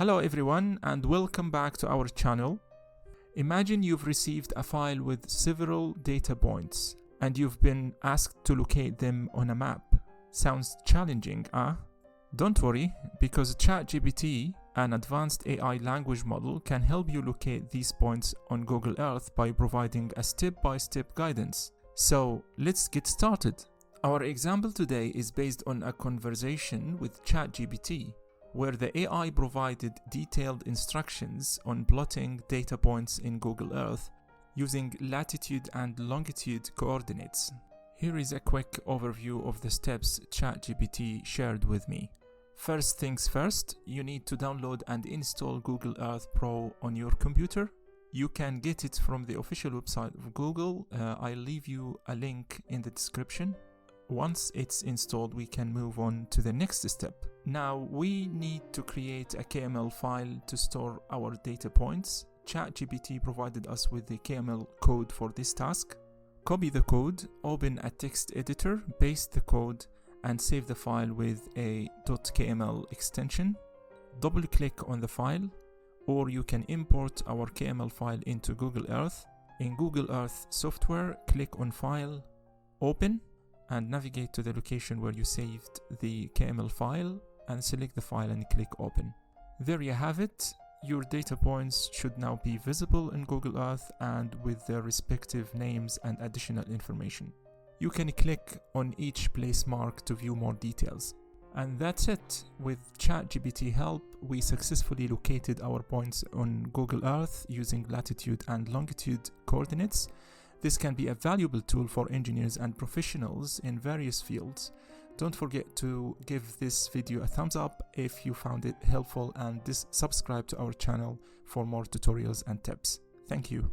Hello everyone and welcome back to our channel. Imagine you've received a file with several data points and you've been asked to locate them on a map. Sounds challenging, huh? Don't worry, because ChatGPT, an advanced AI language model, can help you locate these points on Google Earth by providing a step-by-step guidance. So let's get started. Our example today is based on a conversation with ChatGPT, where the AI provided detailed instructions on plotting data points in Google Earth using latitude and longitude coordinates. Here is a quick overview of the steps ChatGPT shared with me. First things first, you need to download and install Google Earth Pro on your computer. You can get it from the official website of Google. I'll leave you a link in the description. Once it's installed, we can move on to the next step. Now we need to create a KML file to store our data points. ChatGPT provided us with the KML code for this task. Copy the code, open a text editor, paste the code, and save the file with a .kml extension. Double click on the file, or you can import our KML file into Google Earth. In Google Earth software, click on File, Open, and navigate to the location where you saved the KML file and select the file and click Open. There you have it. Your data points should now be visible in Google Earth and with their respective names and additional information. You can click on each place mark to view more details. And that's it. With ChatGPT help, we successfully located our points on Google Earth using latitude and longitude coordinates. This can be a valuable tool for engineers and professionals in various fields. Don't forget to give this video a thumbs up if you found it helpful and subscribe to our channel for more tutorials and tips. Thank you.